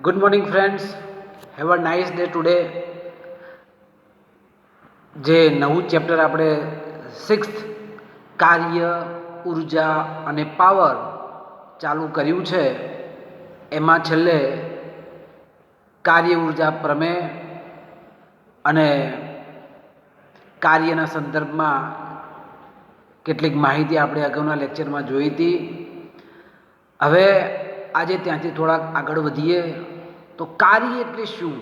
Good morning, friends. Have a nice day today. જે નવું chapter આપણે 6th કાર્ય ઉર્જા અને પાવર ચાલુ કર્યું છે એમાં છેલ્લે કાર્ય ઉર્જા પ્રમેય અને કાર્યના સંદર્ભમાં કેટલીક માહિતી આપણે અગાઉના લેક્ચરમાં જોઈ હતી. હવે આજે ત્યાંથી થોડાક આગળ વધીએ તો કાર્ય એટલે શું?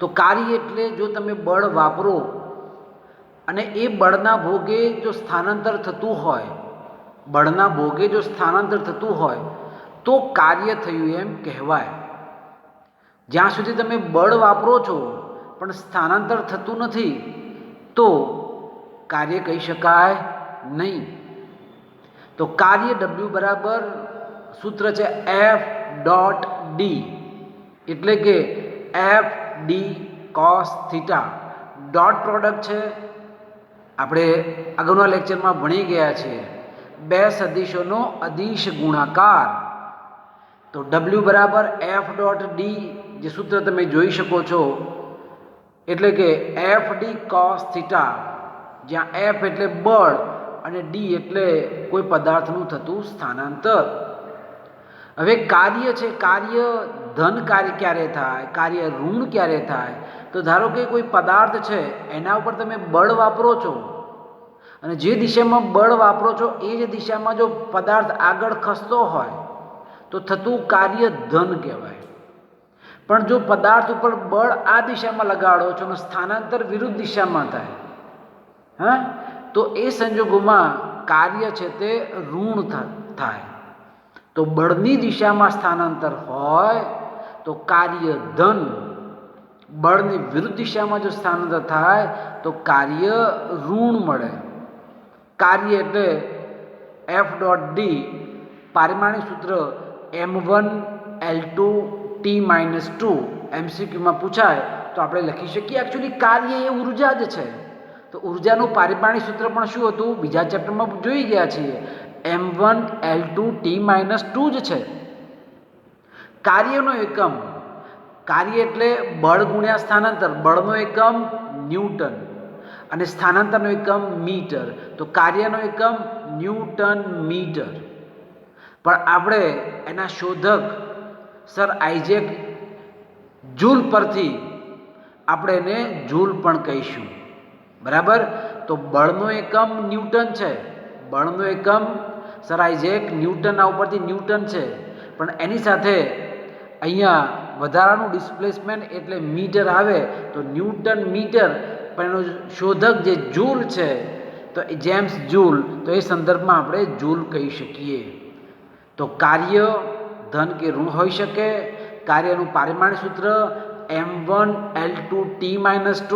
તો કાર્ય એટલે જો તમે બળ વાપરો અને એ બળના ભોગે જો સ્થાનાંતર થતું હોય, બળના ભોગે જો સ્થાનાંતર થતું હોય તો કાર્ય થયું એમ કહેવાય. જ્યાં સુધી તમે બળ વાપરો છો પણ સ્થાનાંતર થતું નથી તો કાર્ય કહી શકાય નહીં. તો કાર્ય W બરાબર સૂત્ર છે F.D, એટલે કે FD cos theta. Dot product છે, આપણે આગળના લેક્ચરમાં ભણી ગયા છીએ, બે સદિશોનો અદિશ ગુણાકાર. તો W બરાબર F.D, જે સૂત્ર તમે જોઈ શકો છો, એટલે કે FD cos થીટા, જ્યાં F એટલે બળ અને D એટલે કોઈ પદાર્થનું થતું સ્થાનાંતર. હવે કાર્ય છે, કાર્ય ધન કાર્ય ક્યારે થાય, કાર્ય ઋણ ક્યારે થાય? તો ધારો કે કોઈ પદાર્થ છે એના ઉપર તમે બળ વાપરો છો અને જે દિશામાં બળ વાપરો છો એ જ દિશામાં જો પદાર્થ આગળ ખસતો હોય તો થતું કાર્ય ધન કહેવાય. પણ જો પદાર્થ ઉપર બળ આ દિશામાં લગાડો છો અને સ્થાનાંતર વિરુદ્ધ દિશામાં થાય, તો એ સંજોગોમાં કાર્ય છે તે ઋણ થાય. તો બળની દિશામાં સ્થાનાંતર હોય તો કાર્ય ધન, બળની વિરુદ્ધ દિશામાં જો સ્થાનાંતર થાય તો કાર્ય ઋણ મળે. કાર્ય એટલે F.D, પારિમાણિક સૂત્ર M1L2T-2. MCQમાં પૂછાય તો આપણે લખી શકીએ એકચ્યુઅલી કાર્ય એ ઉર્જા જ છે. તો ઉર્જાનું પારિમાણિક સૂત્ર પણ શું હતું બીજા ચેપ્ટરમાં જોઈ ગયા છીએ, M1L2T-2 જ છે. કાર્યનો એકમ, કાર્ય એટલે બળ ગુણ્યા સ્થાનાંતર, બળનો એકમ ન્યૂટન અને સ્થાનાંતરનો એકમ મીટર. તો કાર્યનો એકમ ન્યૂટન મીટર. પણ આપણે એના શોધક સર આઇઝેક જૂલ પરથી આપણે એને જૂલ પણ કહીશું, બરાબર? તો બળનો એકમ ન્યૂટન છે, બળનો એકમ સર આઇઝેક ન્યૂટનના ઉપરથી ન્યૂટન છે, પણ એની સાથે અહીંયા વધારાનું ડિસ્પ્લેસમેન્ટ એટલે મીટર આવે તો ન્યૂટન મીટર. પણ એનો શોધક જે જૂલ છે તો એ જેમ્સ જૂલ, તો એ સંદર્ભમાં આપણે જૂલ કહી શકીએ. તો કાર્ય ધન કે ઋણ હોઈ શકે. કાર્યનું પારિમાણિક સૂત્ર M1L2T-2,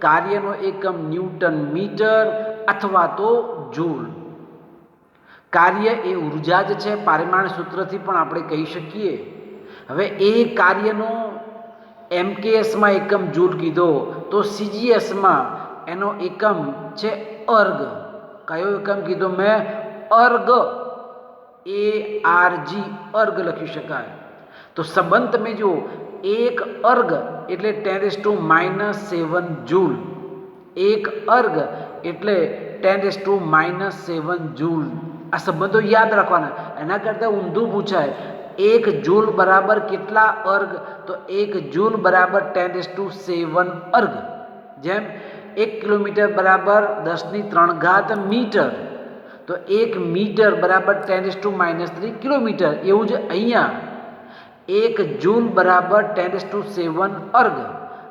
કાર્યનો એકમ ન્યૂટન મીટર અથવા તો જૂલ. કાર્ય એ ઉર્જા જ છે, પારિમાણિક સૂત્રથી પણ આપણે કહી શકીએ. હવે એ કાર્યનો MKSમાં એકમ જૂલ કીધો તો CGSમાં એનો એકમ છે અર્ગ. કયો એકમ કીધો મેં? અર્ગ, ARG, અર્ગ લખી શકાય. તો સંબંધ તમે જુઓ, એક અર્ગ એટલે 10⁻⁷ જૂલ, એક અર્ગ એટલે 10⁻⁷ જૂલ. આ સંબંધો યાદ રાખવાના. એના કરતાં ઊંધું પૂછાય, એક જૂલ બરાબર કેટલા અર્ગ? તો એક જૂલ બરાબર 10⁷ અર્ગ. જેમ 1 કિલોમીટર બરાબર 10³ મીટર, તો 1 મીટર બરાબર 10⁻³ કિલોમીટર. એવું જ અહીંયા 1 જૂલ બરાબર 10⁷ અર્ગ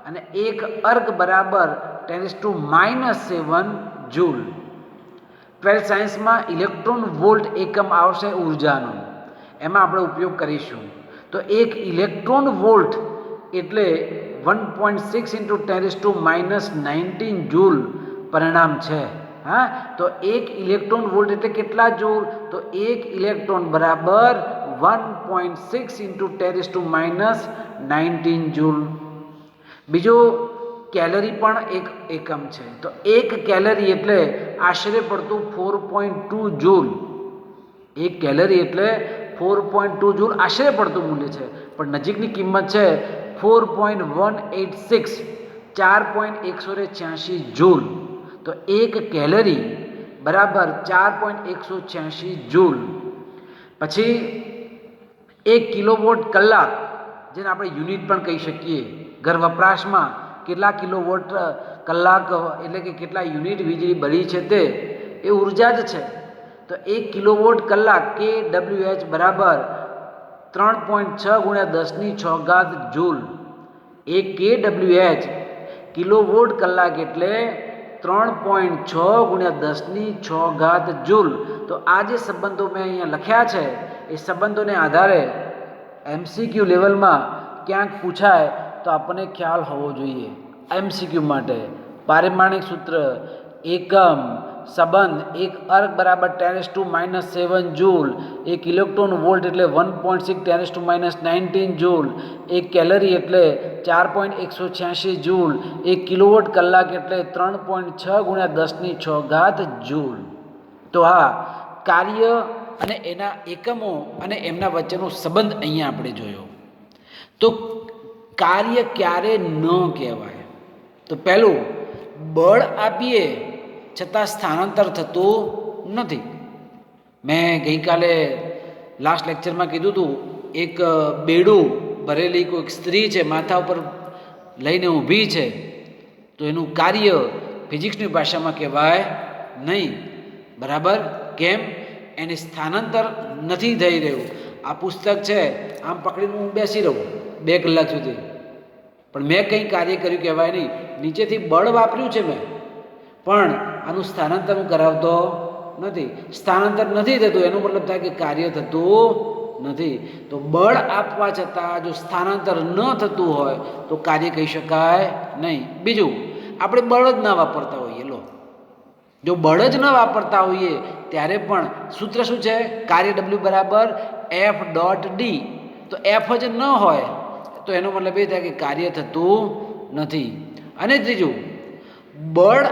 અને 1 અર્ગ બરાબર 10⁻⁷ જૂલ. 12th સાયન્સમાં ઇલેક્ટ્રોન વોલ્ટ એકમ આવશે ઉર્જાનો, એમાં આપણે ઉપયોગ કરીશું. તો એક ઇલેક્ટ્રોન વોલ્ટ એટલે 1.6 × 10⁻⁹ જૂલ પરિણામ છે. તો એક ઇલેક્ટ્રોન વોલ્ટ એટલે કેટલા જૂલ? તો એક ઇલેક્ટ્રોન બરાબર 1.6 × 10⁻⁹ જૂલ. બીજો કેલરી પણ એક એકમ છે. તો એક કેલરી એટલે આશરે પડતું 4.2 જૂલ. એક કેલરી એટલે 4.2 જૂલ આશરે પડતું મૂલ્ય છે, પણ નજીકની કિંમત છે 4.186, 4.186 જૂલ. તો 1 કેલરી બરાબર 4.186 જૂલ. પછી 1 કિલોવોટ કલાક, જેને આપણે યુનિટ પણ કહી શકીએ, ઘર વપરાશમાં કેટલા કિલોવોટ કલાક એટલે કે કેટલા યુનિટ વીજળી બળી છે તે એ ઉર્જા જ છે. તો 1 કિલોવોટ કલાક KWH બરાબર 3.6 ગુણ્યા 10⁶ જૂલ. 1 KWH કિલોવોટ કલાક એટલે 3.6 ગુણ્યા 10⁶ જૂલ. તો આ જે સંબંધો મેં અહીંયા લખ્યા છે એ સંબંધોને આધારે MCQ લેવલમાં ક્યાંક પૂછાય તો આપણને ખ્યાલ હોવો જોઈએ. MCQ માટે પારિમાણિક સૂત્ર, એકમ, સંબંધ, 1 અર્ક બરાબર 10⁻⁷ જૂલ, 1 ઇલેક્ટ્રોન વોલ્ટ એટલે 1.6 10⁻⁹ જૂલ, 1 કેલરી એટલે 4.186 જૂલ, 1 કિલોવોટ કલાક એટલે 3.6 ગુણ્યા 10⁶ જૂલ. તો આ કાર્ય અને એના એકમો અને એમના વચ્ચેનો સંબંધ અહીંયા આપણે જોયો. તો કાર્ય ક્યારે ન કહેવાય? તો પહેલું, બળ આપીએ છતાં સ્થાનાંતર થતું નથી. મેં ગઈકાલે લાસ્ટ લેક્ચરમાં કીધું હતું, એક બેડું ભરેલી કોઈક સ્ત્રી છે, માથા ઉપર લઈને ઊભી છે, તો એનું કાર્ય ફિઝિક્સની ભાષામાં કહેવાય નહીં. બરાબર? કેમ? એને સ્થાનાંતર નથી થઈ રહ્યું. આ પુસ્તક છે, આમ પકડીને હું બેસી રહું 2 કલાક સુધી, પણ મેં કંઈ કાર્ય કર્યું કહેવાય નહીં. નીચેથી બળ વાપર્યું છે મેં, પણ આનું સ્થાનાંતર હું કરાવતો નથી. સ્થાનાંતર નથી થતું એનો મતલબ થાય કે કાર્ય થતું નથી. તો બળ આપવા છતાં જો સ્થાનાંતર ન થતું હોય તો કાર્ય કહી શકાય નહીં. બીજું, આપણે બળ જ ના વાપરતા હોઈએ. લો, જો બળ જ ન વાપરતા હોઈએ ત્યારે પણ સૂત્ર શું છે? કાર્ય W બરાબર F.D. તો F જ ન હોય તો એનો મતલબ એ થાય કે કાર્ય થતું નથી. અને ત્રીજું, બળ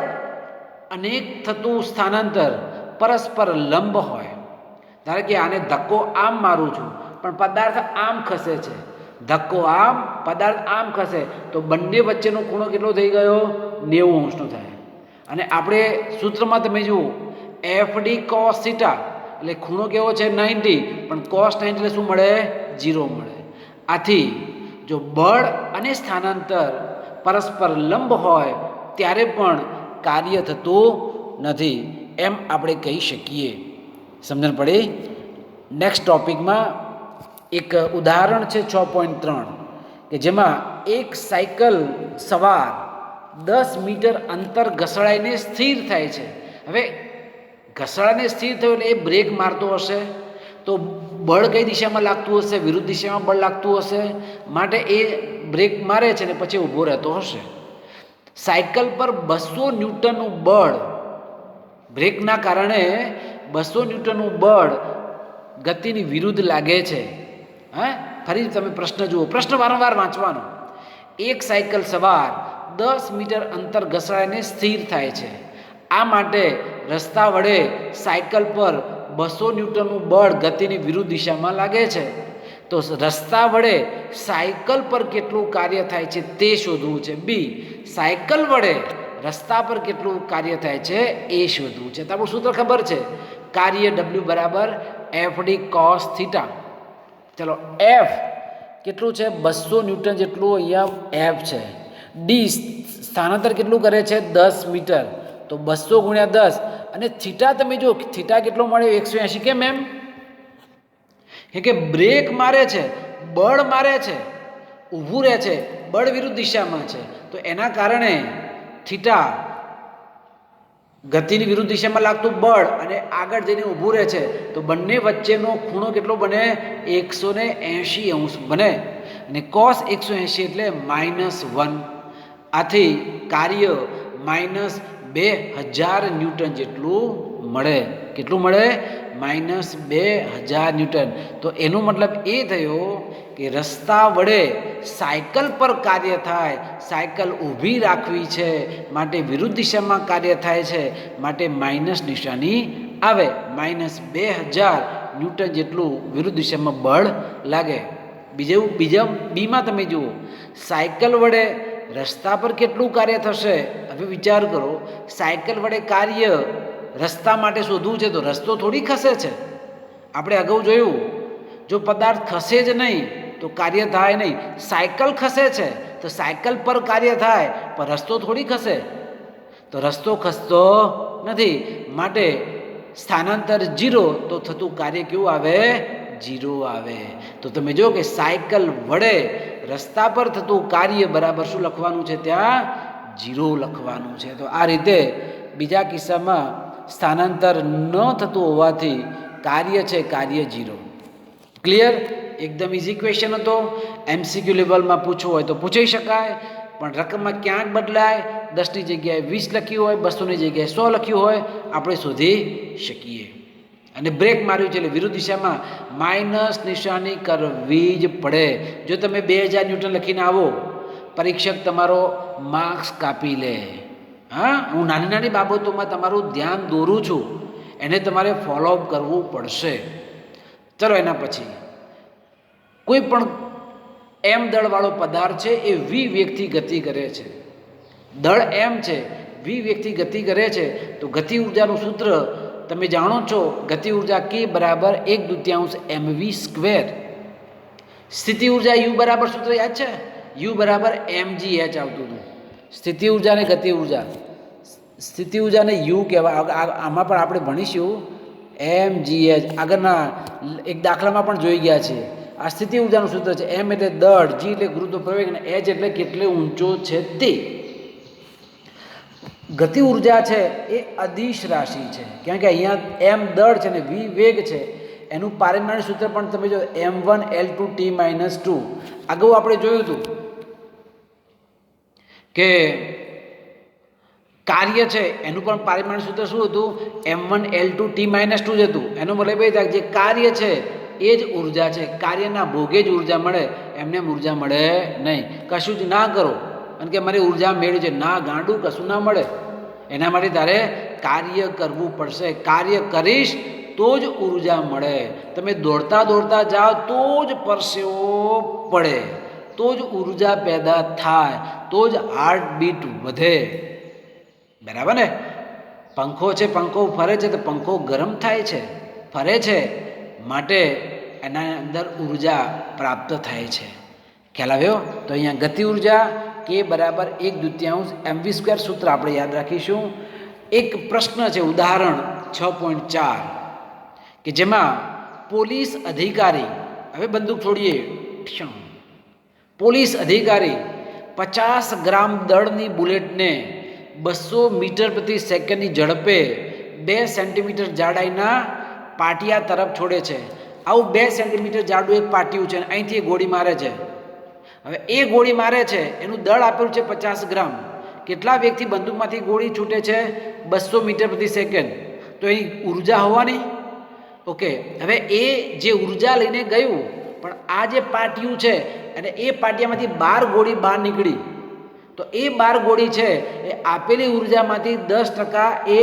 અનેક થતું સ્થાનાંતર પરસ્પર લંબ હોય. ધારો કે આને ધક્કો આમ મારું છું પણ પદાર્થ આમ ખસે છે, ધક્કો આમ, પદાર્થ આમ ખસે, તો બંને વચ્ચેનો ખૂણો કેટલો થઈ ગયો? 90° થાય. અને આપણે સૂત્રમાં તમે જુઓ, FD cos θ એટલે ખૂણો કેવો છે? 90, પણ cos 90 એટલે શું મળે? 0 મળે. આથી જો બળ અને સ્થાનાંતર પરસ્પર લંબ હોય ત્યારે પણ કાર્ય થતું નથી એમ આપણે કહી શકીએ. સમજણ પડી? નેક્સ્ટ ટોપિકમાં એક ઉદાહરણ છે 6.3 કે જેમાં એક સાયકલ સવાર 10 મીટર અંતર ઘસડાઈને સ્થિર થાય છે. હવે ઘસડાને સ્થિર થયો એટલે એ બ્રેક મારતો હશે, તો બળ કઈ દિશામાં લાગતું હશે? વિરુદ્ધ દિશામાં બળ લાગતું હશે. માટે એ બ્રેક મારે છે ને પછી ઊભો રહેતો હશે. સાયકલ પર 200 ન્યૂટનનું બળ, બ્રેકના કારણે 200 ન્યૂટનનું બળ ગતિની વિરુદ્ધ લાગે છે. ફરી તમે પ્રશ્ન જુઓ, પ્રશ્ન વારંવાર વાંચવાનો. એક સાયકલ સવાર 10 મીટર અંતર ઘસડાઈને સ્થિર થાય છે. આ માટે રસ્તા વડે સાયકલ પર 200 ન્યૂટનનું બળ ગતિની વિરુદ્ધ દિશામાં લાગે છે. તો રસ્તા વડે સાયકલ પર કેટલું કાર્ય થાય છે તે શોધવું છે. બી, સાયકલ વડે રસ્તા પર કેટલું કાર્ય થાય છે એ શોધવું છે. તો આપણું સૂત્ર ખબર છે, કાર્ય W બરાબર FD cos θ. ચલો, F કેટલું છે? 200 ન્યૂટન જેટલું અહીંયા F છે. ડી સ્થાનાંતર કેટલું કરે છે? 10 મીટર. તો 200 ગુણ્યા 10, અને થીટા તમે જો, થીટા કેટલો મળ્યો? 180. કેમ એમ? કે બ્રેક મારે છે, બળ મારે છે, ઊભું રહે છે, બળ વિરુદ્ધ દિશામાં છે, તો એના કારણે થીટા ગતિની વિરુદ્ધ દિશામાં લાગતું બળ અને આગળ જઈને ઊભું રહે છે, તો બંને વચ્ચેનો ખૂણો કેટલો બને? 180° બને. અને cos 180 એટલે -1. આથી કાર્ય -2000 ન્યૂટન જેટલું મળે. કેટલું મળે? -2000 ન્યૂટન. તો એનો મતલબ એ થયો કે રસ્તા વડે સાયકલ પર કાર્ય થાય, સાયકલ ઊભી રાખવી છે માટે વિરુદ્ધ દિશામાં કાર્ય થાય છે, માટે માઇનસ નિશાની આવે. -2000 ન્યૂટન જેટલું વિરુદ્ધ દિશામાં બળ લાગે. બીજા બીમાં તમે જુઓ, સાયકલ વડે રસ્તા પર કેટલું કાર્ય થશે. હવે વિચાર કરો, સાયકલ વડે કાર્ય રસ્તા માટે શોધવું છે તો રસ્તો થોડી ખસે છે. આપણે અગાઉ જોયું, જો પદાર્થ ખસે જ નહીં તો કાર્ય થાય નહીં. સાયકલ ખસે છે તો સાયકલ પર કાર્ય થાય, પણ રસ્તો થોડી ખસે. તો રસ્તો ખસતો નથી, માટે સ્થાનાંતર 0 તો થતું કાર્ય કેવું આવે? 0 આવે. તો તમે જો કે સાયકલ વડે રસ્તા પર થતું કાર્ય બરાબર શું લખવાનું છે? ત્યાં 0 લખવાનું છે. તો આ રીતે બીજા કિસ્સામાં સ્થાનાંતર ન થતું હોવાથી કાર્ય છે કાર્ય 0. ક્લિયર? એકદમ ઇઝી ક્વેશ્ચન હતો. MCQ લેવલમાં પૂછવું હોય તો પૂછી શકાય, પણ રકમમાં ક્યાંક બદલાય. 10ની જગ્યાએ 20 લખ્યું હોય, 200ની જગ્યાએ 100 લખ્યું હોય, આપણે શોધી શકીએ. અને બ્રેક માર્યું છે એટલે વિરુદ્ધ દિશામાં માઇનસ નિશાની કરવી જ પડે. જો તમે 2000 ન્યૂટન લખીને આવો, પરીક્ષક તમારો માર્ક્સ કાપી લે. હા, હું નાની નાની બાબતોમાં તમારું ધ્યાન દોરું છું, એને તમારે ફોલોઅપ કરવું પડશે. ચલો, એના પછી કોઈ પણ એમ દળવાળો પદાર્થ છે એ v વેગથી ગતિ કરે છે. દળ એમ છે, v વેગથી ગતિ કરે છે, તો ગતિ ઉર્જાનું સૂત્ર તમે જાણો છો, ગતિ ઉર્જા k બરાબર 1/2 mv². સ્થિતિ ઉર્જા u બરાબર સૂત્ર યાદ છે? u બરાબર mgh આવતું હતું. સ્થિતિ ઉર્જા અને ગતિ ઉર્જા, સ્થિતિ ઉર્જાને u કહેવાય. આમાં પણ આપણે ભણીશું mgh. આગળના એક દાખલામાં પણ જોઈ ગયા છે. આ સ્થિતિ ઉર્જાનું સૂત્ર છે. m એટલે દળ, g એટલે ગુરુત્વ પ્રવેગ અને h એટલે કેટલો ઊંચો છે તે. ગતિ ઉર્જા છે એ અદિશ રાશિ છે, કારણ કે અહીંયા m દળ છે ને v વેગ છે. એનું પારિમાણિક સૂત્ર પણ તમે જો m1L2T-2. અગાઉ આપણે જોયું હતું કે કાર્ય છે એનું પણ પારિમાણિક સૂત્ર શું હતું? m1L2T-2 જ હતું. એનો મતલબ એ થાય જે કાર્ય છે એ જ ઉર્જા છે. કાર્યના ભોગે જ ઉર્જા મળે, એમને ઉર્જા મળે નહીં. કશું જ ના કરો અને કે મારી ઉર્જા મેળવી છે, ના ગાંડું, કશું ના મળે. એના માટે તારે કાર્ય કરવું પડશે. કાર્ય કરીશ તો જ ઉર્જા મળે. તમે દોડતા દોડતા જાઓ તો જ પરસેવો પડે, તો જ ઉર્જા પેદા થાય, તો જ હાર્ટબીટ વધે. બરાબર ને? પંખો છે, પંખો ફરે છે તો પંખો ગરમ થાય છે, ફરે છે, માટે એના અંદર ઉર્જા પ્રાપ્ત થાય છે. ખ્યાલ આવ્યો? તો અહીંયા ગતિ ઉર્જા k બરાબર 1/2 mv² સૂત્ર આપણે યાદ રાખીશું. એક પ્રશ્ન છે, ઉદાહરણ 6.4, કે જેમાં પોલીસ અધિકારી, હવે બંદૂક છોડીએ, પોલીસ અધિકારી 50 ગ્રામ દળની બુલેટને 200 મીટર પ્રતિ સેકન્ડની ઝડપે 2 સેન્ટીમીટર જાડાઈના પાટિયા તરફ છોડે છે. આવું 2 સેન્ટીમીટર જાડું એક પાટિયું છે, અહીંથી ગોળી મારે છે. હવે એ ગોળી મારે છે, એનું દળ આપેલું છે 50 ગ્રામ. કેટલા વેગથી બંદૂકમાંથી ગોળી છૂટે છે? 200 મીટર પ્રતિ સેકન્ડ. તો એની ઉર્જા હોવાની. ઓકે, હવે એ જે ઉર્જા લઈને ગયું, પણ આ જે પાટિયું છે અને એ પાટિયામાંથી 12 ગોળી બહાર નીકળી, તો એ 12 ગોળી છે એ આપેલી ઉર્જામાંથી 10% એ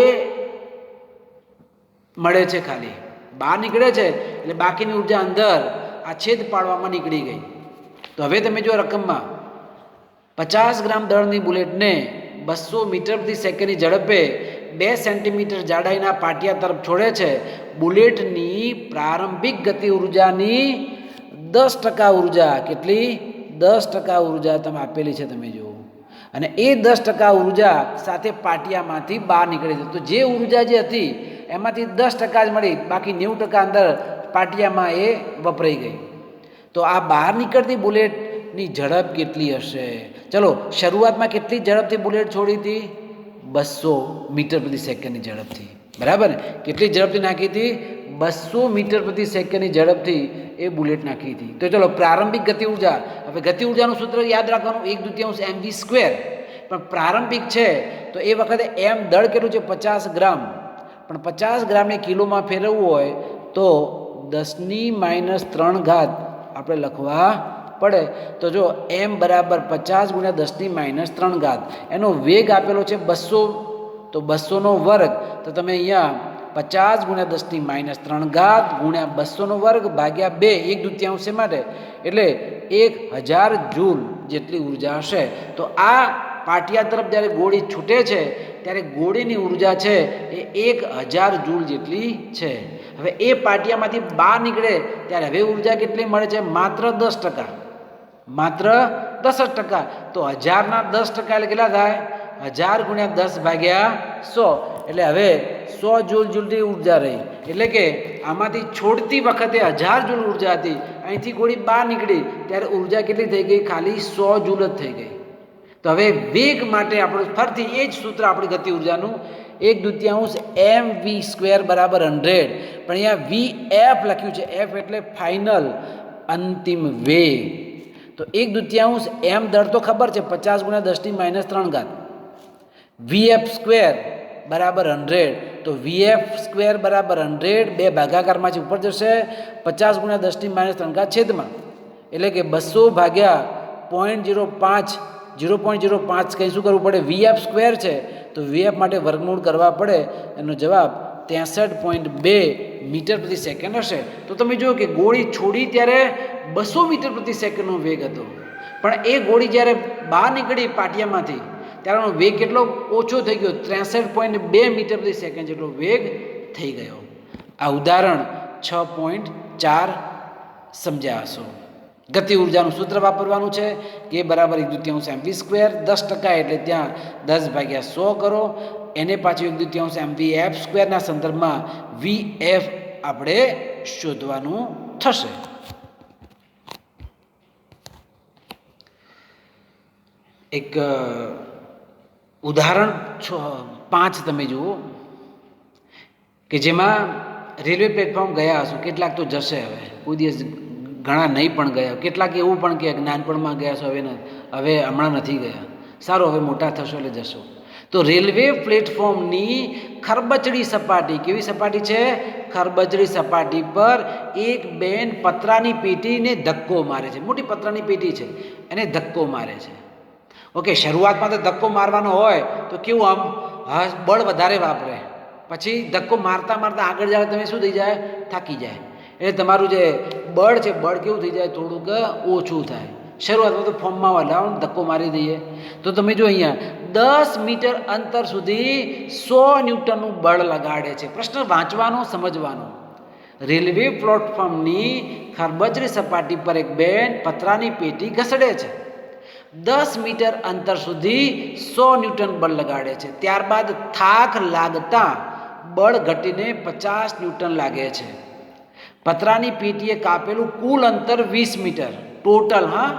મળે છે. ખાલી બહાર નીકળે છે એટલે બાકીની ઉર્જા અંદર આ છેદ પાડવામાં નીકળી ગઈ. તો હવે તમે જો રકમમાં 50 ગ્રામ દળની બુલેટને 200 મીટર પ્રતિ સેકન્ડની ઝડપે 2 સેન્ટીમીટર જાડાઈના પાટિયા તરફ છોડે છે. બુલેટની પ્રારંભિક ગતિ ઉર્જાની 10% ઉર્જા, કેટલી? 10% ઉર્જા તમે આપેલી છે, તમે જુઓ. અને એ 10% ઉર્જા સાથે પાટિયામાંથી બહાર નીકળી છે. તો જે ઉર્જા જે હતી એમાંથી 10% જ મળી, બાકી 90% અંદર પાટિયામાં એ વપરાઈ ગઈ. તો આ બહાર નીકળતી બુલેટની ઝડપ કેટલી હશે? ચલો, શરૂઆતમાં કેટલી ઝડપથી બુલેટ છોડી હતી? 200 મીટર પ્રતિ સેકન્ડની ઝડપથી. બરાબર ને? કેટલી ઝડપથી નાખી હતી? 200 મીટર પ્રતિ સેકન્ડની ઝડપથી એ બુલેટ નાખી હતી. તો ચલો, પ્રારંભિક ગતિ ઉર્જા. હવે ગતિ ઉર્જાનું સૂત્ર યાદ રાખવાનું 1/2 mv². પણ પ્રારંભિક છે તો એ વખતે એમ દળ કેટલું છે? 50 ગ્રામ. પણ 50 ગ્રામને કિલોમાં ફેરવવું હોય તો 10⁻³ આપણે લખવા પડે. તો જો m બરાબર 50 × 10⁻³. એનો વેગ આપેલો છે 200, તો 200નો વર્ગ. તો તમે અહીંયા 50 ગુણ્યા 10⁻³ ગુણ્યા 200નો વર્ગ ભાગ્યા 2 1/2 માટે એટલે 1000 જૂલ જેટલી ઉર્જા હશે. તો આ પાટિયા તરફ જ્યારે ગોળી છૂટે છે ત્યારે ગોળીની ઉર્જા છે એ 1000 જૂલ જેટલી છે. હવે એ પાટિયામાંથી બહાર નીકળે ત્યારે હવે ઉર્જા કેટલી મળે છે? માત્ર 10%. માત્ર 10%. તો 1000ના 10% એટલે કેટલા થાય? 1000 ગુણ્યા 10 ભાગ્યા 100 એટલે હવે 100 જૂલ જેટલી ઉર્જા રહી. એટલે કે આમાંથી છોડતી વખતે 1000 જૂલ ઉર્જા હતી, અહીંથી ગોળી બહાર નીકળી ત્યારે ઉર્જા કેટલી થઈ ગઈ? ખાલી 100 જૂલ જ થઈ ગઈ. તો હવે વેગ માટે આપણે ફરીથી એ જ સૂત્ર આપણી ગતિ ઉર્જાનું 1/2 mv² બરાબર 100. પણ અહીંયા vf લખ્યું છે. f એટલે ફાઇનલ, અંતિમ વેગ. તો 1/2 m દર તો ખબર છે, 50 ગુણ્યા 10⁻³ vf² બરાબર 100. તો vf² બરાબર 100 બે ભાગાકારમાંથી ઉપર જશે 50 ગુણ્યા 10⁻³ છેદમાં એટલે કે 200 ભાગ્યા 0.05 0.05 કંઈ શું કરવું પડે? vf² છે તો vf માટે વર્ગમૂળ કરવા પડે. એનો જવાબ 63.2 મીટર પ્રતિ સેકન્ડ હશે. તો તમે જુઓ કે ગોળી છોડી ત્યારે 200 મીટર પ્રતિ સેકન્ડનો વેગ હતો, પણ એ ગોળી જ્યારે બહાર નીકળી પાટિયામાંથી ત્યારે એનો વેગ કેટલો ઓછો થઈ ગયો? 63.2 મીટર પ્રતિ સેકન્ડ જેટલો વેગ થઈ ગયો. આ ઉદાહરણ 6.4 સમજ્યા હશો. ગતિ ઉર્જાનું સૂત્ર વાપરવાનું છે કે બરાબર 1/2 mv². 10% એટલે ત્યાં 10/100 કરો. એને પાછું 1/2 mvf² ના સંદર્ભમાં vf આપણે શોધવાનું થશે. એક ઉદાહરણ 5 તમે જુઓ કે જેમાં રેલવે પ્લેટફોર્મ ગયા હશો. કેટલાક તો જશે, હવે કોઈ દિવસ ઘણા નહીં પણ ગયા. કેટલાક એવું પણ કે નાનપણમાં ગયા છો, હવે હમણાં નથી ગયા. સારું, હવે મોટા થશો એટલે જશો. તો રેલવે પ્લેટફોર્મની ખરબચડી સપાટી, કેવી સપાટી છે? ખરબચડી સપાટી પર એક બેન પતરાની પેટીને ધક્કો મારે છે. મોટી પતરાની પેટી છે, એને ધક્કો મારે છે. ઓકે, શરૂઆતમાં તો ધક્કો મારવાનો હોય તો કેવું આમ બળ વધારે વાપરે, પછી ધક્કો મારતા મારતા આગળ જાય તમે શું થઈ જાય? થાકી જાય. એટલે તમારું જે બળ છે, બળ કેવું થઈ જાય? થોડુંક ઓછું થાય. શરૂઆતમાં તો ફોર્મમાં લાવો ધક્કો મારી દઈએ. તો તમે જો અહીંયા 10 મીટર અંતર સુધી 100 ન્યૂટનનું બળ લગાડે છે. પ્રશ્ન વાંચવાનો, સમજવાનો. રેલવે પ્લેટફોર્મની ખરબચડી સપાટી પર એક બેન પતરાની પેટી ઘસડે છે. 10 મીટર અંતર સુધી 100 ન્યૂટન બળ લગાડે છે. ત્યારબાદ થાક લાગતા બળ ઘટીને 50 ન્યૂટન લાગે છે. પતરાની પેટીએ કાપેલું કુલ અંતર 20 મીટર ટોટલ. હા,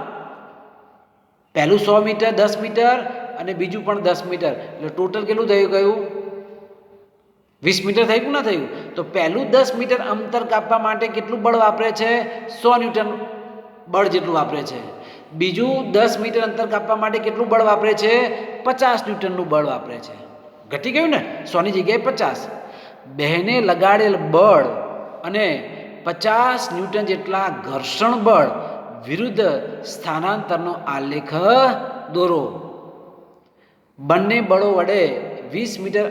પહેલું 100 મીટર, 10 મીટર અને બીજું પણ 10 મીટર, એટલે ટોટલ કેટલું થયું ગયું? 20 મીટર થયું ના થયું? તો પહેલું 10 મીટર અંતર કાપવા માટે કેટલું બળ વાપરે છે? 100 ન્યૂટન બળ જેટલું વાપરે છે. બીજું 10 મીટર અંતર કાપવા માટે કેટલું બળ વાપરે છે? 50 ન્યૂટનનું બળ વાપરે છે. ઘટી ગયું ને? 100ની જગ્યાએ 50. બહેને લગાડેલ બળ અને 50 ન્યૂટન જેટલા ઘર્ષણ બળ વિરુદ્ધ સ્થાનાંતરનો આલેખ દોરો. બંને બળો વડે 20 મીટર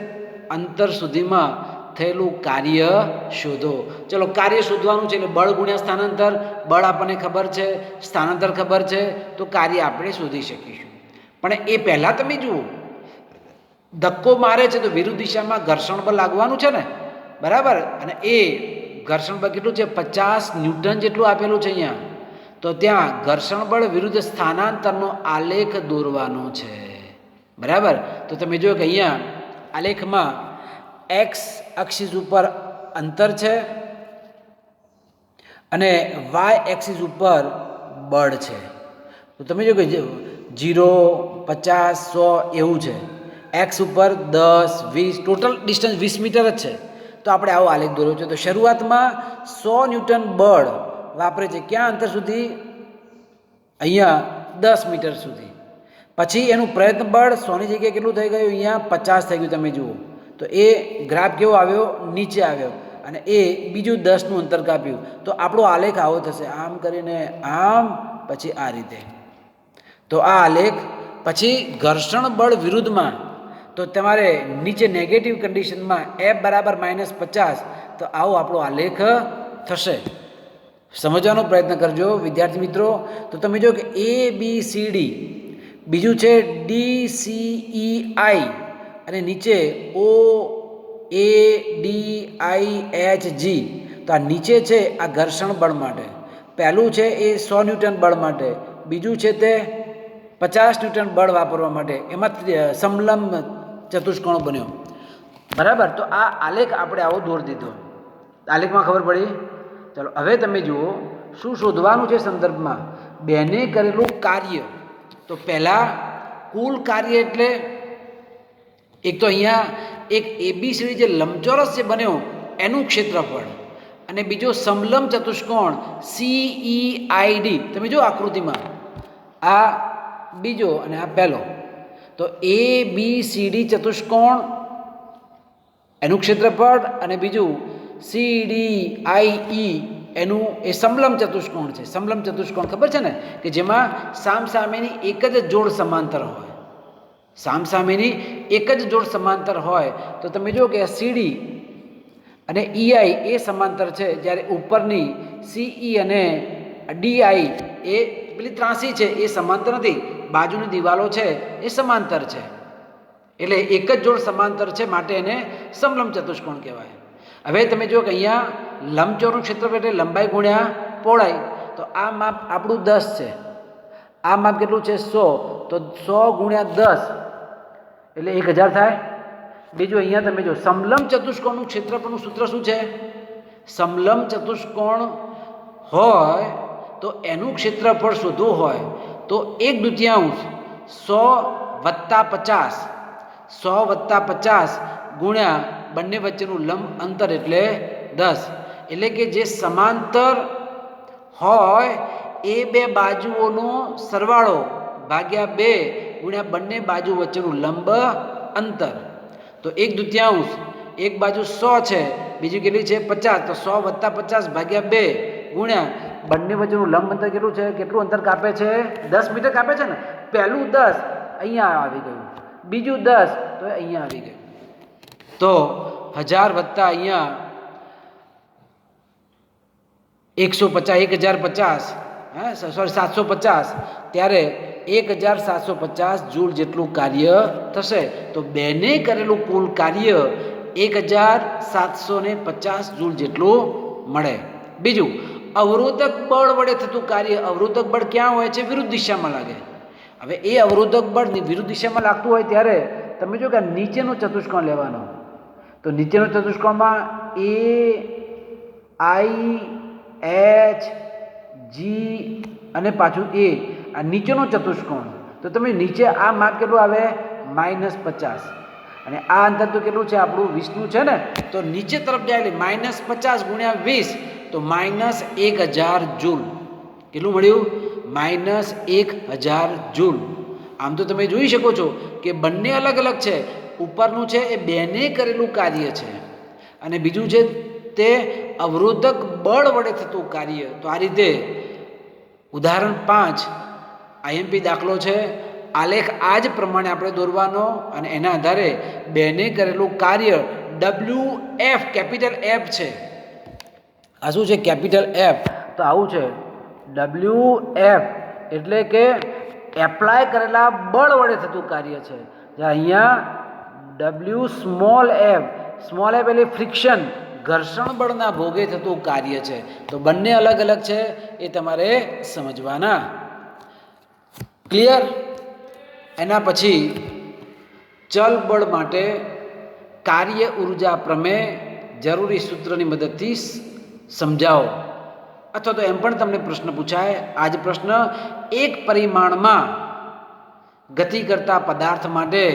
અંતર સુધીમાં થયેલું કાર્ય શોધો. ચલો, કાર્ય શોધવાનું છે એટલે બળ ગુણ્યા સ્થાનાંતર. બળ આપણને ખબર છે, સ્થાનાંતર ખબર છે, તો કાર્ય આપણે શોધી શકીશું. પણ એ પહેલાં તમે જુઓ, ધક્કો મારે છે તો વિરુદ્ધ દિશામાં ઘર્ષણ બળ લાગવાનું છે ને, બરાબર? અને એ ઘર્ષણ બળ કેટલું છે? 50 ન્યૂટન જેટલું આપેલું છે અહીંયા. તો ત્યાં ઘર્ષણ બળ વિરુદ્ધ સ્થાનાંતરનો આલેખ દોરવાનો છે, બરાબર? તો તમે જો કે અહીંયા આલેખમાં એક્સ એક્સિસ ઉપર અંતર છે અને વાય એક્સિસ ઉપર બળ છે. તો તમે જો કે 0, 50, 100 એવું છે. એક્સ ઉપર 10, 20, ટોટલ ડિસ્ટન્સ 20 મીટર જ છે. તો આપણે આવો આલેખ દોર્યો છે. તો શરૂઆતમાં 100 ન્યૂટન બળ વાપરે છે. ક્યાં અંતર સુધી? અહીંયા 10 મીટર સુધી. પછી એનું પ્રયત્ન બળ 100ની જગ્યાએ કેટલું થઈ ગયું? અહીંયા 50 થઈ ગયું. તમે જુઓ તો એ ગ્રાફ કેવો આવ્યો? નીચે આવ્યો. અને એ બીજું 10નું અંતર કાપ્યું. તો આપણો આલેખ આવો થશે, આમ કરીને આમ, પછી આ રીતે. તો આ આલેખ પછી ઘર્ષણ બળ વિરુદ્ધમાં તો તમારે નીચે નેગેટિવ કન્ડિશનમાં એફ બરાબર -50, તો આવો આપણો આલેખ થશે. સમજવાનો પ્રયત્ન કરજો વિદ્યાર્થી મિત્રો. તો તમે જો કે ABCD, બીજું છે DCEI, અને નીચે OADIHG. તો આ નીચે છે આ ઘર્ષણ બળ માટે, પહેલું છે એ 100 ન્યૂટન બળ માટે, બીજું છે તે 50 ન્યૂટન બળ વાપરવા માટે. એમાં સમલંબ ચતુષ્કોણ બન્યો. બરાબર. તો આ આલેખ આપણે આવો દોરી દીધો. આલેખમાં ખબર પડી. ચાલો હવે તમે જુઓ શું શોધવાનું છે સંદર્ભમાં. બેને કરેલું કાર્ય. તો પહેલાં કુલ કાર્ય એટલે એક તો અહીંયા એક ABCD જે લંબચોરસ જે બન્યો એનું ક્ષેત્રફળ, અને બીજો સમલંબ ચતુષ્કોણ CEID. તમે જો આકૃતિમાં આ બીજો અને આ પહેલો. તો ABCD ચતુષ્કોણ એનું ક્ષેત્રફળ, અને બીજું CDIE એનું એ સમલંબ ચતુષ્કોણ છે. સમલંબ ચતુષ્કોણ ખબર છે ને, કે જેમાં સામસામેની એક જ જોડ સમાંતર હોય. સામસામેની એક જ જોડ સમાંતર હોય. તો તમે જો કે CD અને EI એ સમાંતર છે, જ્યારે ઉપરની CE અને DI એ પેલી ત્રાસી છે એ સમાંતર નથી. બાજુની દિવાલો છે એ સમાંતર છે, એટલે એક જ જોડ સમાંતર છે, માટે એને સમલંબ ચતુષ્કોણ કહેવાય. હવે તમે જો કે અહીંયા લંબચોરસનું ક્ષેત્રફળ એટલે લંબાઈ ગુણ્યા પહોળાઈ. તો આ માપ આપણું 10 છે, આ માપ કેટલું છે 100. તો 100 ગુણ્યા 10 એટલે 1000 થાય. બીજું અહીંયા તમે જો સમલંબ ચતુષ્કોણનું ક્ષેત્રફળનું સૂત્ર શું છે? સમલંબ ચતુષ્કોણ હોય તો એનું ક્ષેત્રફળ શોધવું હોય તો 1/2 100 + 50, 100 + 50 ગુણ્યા બંને વચ્ચેનું લંબ અંતર એટલે 10. એટલે કે જે સમાંતર હોય એ બે બાજુઓનો સરવાળો ભાગ્યા 2 ગુણ્યા બંને બાજુ વચ્ચેનું લંબ અંતર. તો 1/2, એક બાજુ 100 છે, બીજી કેટલી છે 50. તો 100 + 50 ભાગ્યા 2 ગુણ્યા બંને વચ્ચેનું લંબ અંતર કેટલું છે? કેટલું અંતર કાપે છે? 10 મીટર કાપે છે ને. પહેલું 10 અહીંયા આવી ગયું, બીજું 10 તો અહીંયા આવી ગયું. તો 1000 વત્તા અહીંયા 1050, હા સોરી 750, ત્યારે 1750 જૂલ જેટલું કાર્ય થશે. તો બેને કરેલું કુલ કાર્ય 1750 જૂલ જેટલું મળે. બીજું, અવરોધક બળ વડે થતું કાર્ય. અવરોધક બળ ક્યાં હોય છે? વિરુદ્ધ દિશામાં લાગે. હવે એ અવરોધક બળ વિરુદ્ધ દિશામાં લાગતું હોય ત્યારે તમે જો કે નીચેનો ચતુષ્કોણ લેવાનો. તો નીચેનો ચતુષ્કોણમાં AIHG અને પાછું A, આ નીચેનો ચતુષ્કોણ. તો તમે નીચે આ માપ કેટલું આવે? -50, અને આ અંતર તો કેટલું છે આપણું 20નું છે ને. તો નીચે તરફ જાય એટલે -50 ગુણ્યા 20, તો -1000 જૂલ. કેટલું મળ્યું? -1000 જૂલ. આમ તો તમે જોઈ શકો છો કે બંને અલગ અલગ છે. ઉપરનું છે એ બેને કરેલું કાર્ય છે, અને બીજું છે તે અવરોધક બળ વડે થતું કાર્ય. તો આ રીતે ઉદાહરણ 5 IMP દાખલો છે. આલેખ આ જ પ્રમાણે આપણે દોરવાનો, અને એના આધારે બેને કરેલું કાર્ય WF, કેપિટલ F છે. આ શું છે? Capital F. તો આવું છે WF એટલે કે એપ્લાય કરેલા બળ વડે થતું કાર્ય છે. અહીંયા W સ્મોલ f એટલે ફ્રિક્શન, ઘર્ષણ બળના ભોગે થતું કાર્ય છે. તો બંને અલગ અલગ છે, એ તમારે સમજવાના. ક્લિયર? એના પછી ચલ બળ માટે કાર્ય ઉર્જા પ્રમેય જરૂરી સૂત્રની મદદથી સમજાવો. અથવા તો એમ પણ તમને પ્રશ્ન પૂછાય, આજ પ્રશ્ન, એક પરિમાણમાં ગતિ કરતા પદાર્થ માટે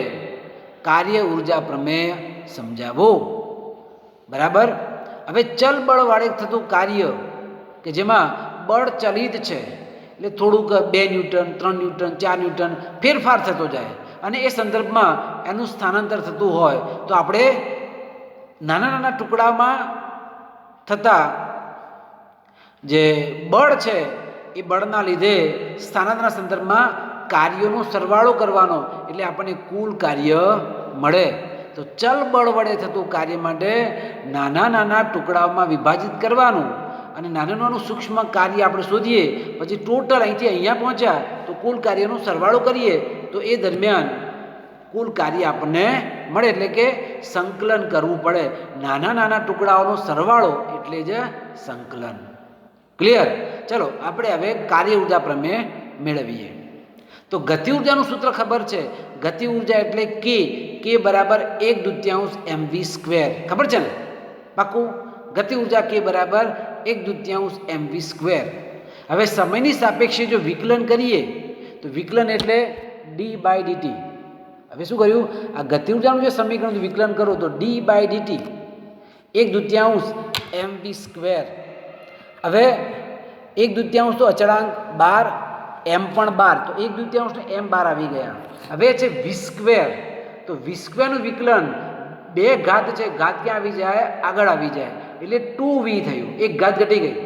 કાર્ય ઉર્જા પ્રમેય સમજાવો. બરાબર. હવે ચલ બળ વાળે થતું કાર્ય કે જેમાં બળ ચલિત છે, એટલે થોડુંક 2 ન્યૂટન, 3 ન્યૂટન, 4 ન્યૂટન ફેરફાર થતો જાય, અને એ સંદર્ભમાં એનું સ્થાનાંતર થતું હોય તો આપણે નાના નાના ટુકડામાં થતા જે બળ છે એ બળના લીધે સ્થાનાંતરના સંદર્ભમાં કાર્યોનો સરવાળો કરવાનો, એટલે આપણને કુલ કાર્ય મળે. તો ચલ બળ વડે થતું કાર્ય માટે નાના નાના ટુકડાઓમાં વિભાજિત કરવાનું અને નાનું નાનું સૂક્ષ્મ કાર્ય આપણે શોધીએ, પછી ટોટલ અહીંથી અહીંયા પહોંચ્યા તો કુલ કાર્યનો સરવાળો કરીએ તો એ દરમિયાન કુલ કાર્ય આપણને મળે. એટલે કે સંકલન કરવું પડે. નાના નાના ટુકડાઓનો સરવાળો એટલે જ સંકલન. ક્લિયર? ચલો આપણે હવે કાર્ય ઉર્જા પ્રમેય મેળવીએ. તો ગતિ ઉર્જાનું સૂત્ર ખબર છે. ગતિ ઉર્જા એટલે કે બરાબર 1/2 mv². ખબર છે ને? પાકું? ગતિ ઉર્જા કે બરાબર 1/2 mv². હવે સમયની સાપેક્ષે જો વિકલન કરીએ તો વિકલન એટલે d/dt. હવે શું કર્યું? આ ગતિ ઉર્જાનું જે સમીકરણ વિકલન કરો તો d/dt 1/2 mv². હવે 1/2 તો અચળાંક 12, m પણ 12, તો 1/2 ને m 12 આવી ગયા. હવે છે v². તો v² નું વિકલન 2 ઘાત છે, ઘાત ક્યાં આવી જાય? આગળ આવી જાય, એટલે 2v થયું. એક ઘાત ઘટી ગઈ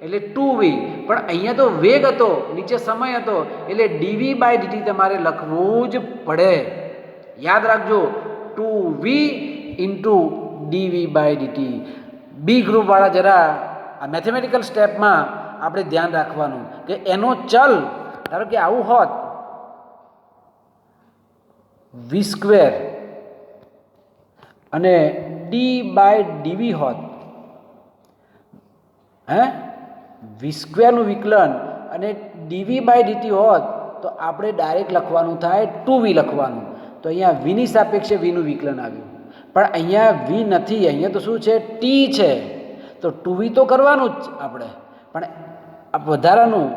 એટલે 2v. પણ અહીંયા તો વેગ હતો, નીચે સમય હતો, એટલે dv/dt તમારે લખવું જ પડે. યાદ રાખજો, 2v × dv/dt. બી ગ્રુપ વાળા જરા આ મેથેમેટિકલ સ્ટેપમાં આપણે ધ્યાન રાખવાનું કે એનો ચલ ધારો કે આવું હોત v² અને d/dv હોત, v² નું વિકલન અને dv/dt હોત તો આપણે ડાયરેક્ટ લખવાનું થાય 2v લખવાનું. તો અહીંયા v ની સાપેક્ષે v નું વિકલન આવ્યું, પણ અહીંયા v નથી, અહીંયા તો શું છે? t છે. તો 2v તો કરવાનું જ આપણે, પણ આ વધારાનું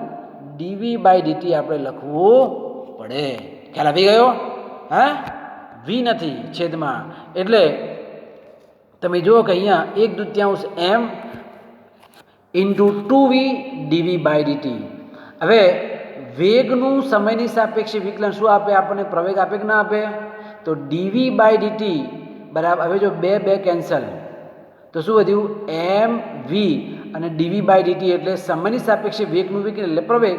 dv/dt આપણે લખવું પડે. ખ્યાલ આવી ગયો? v નથી છેદમાં, એટલે તમે જુઓ કે અહીંયા 1/2 m × 2v dv/dt. હવે વેગનું સમયની સાપેક્ષે વિકલન શું આપે? આપણને પ્રવેગ આપે કે ના આપે? તો dv/dt બરાબર, હવે જો 2 કેન્સલ તો શું વધ્યું? mv અને dv/dt એટલે સમયની સાપેક્ષે વેગનું વિકલન એટલે પ્રવેગ.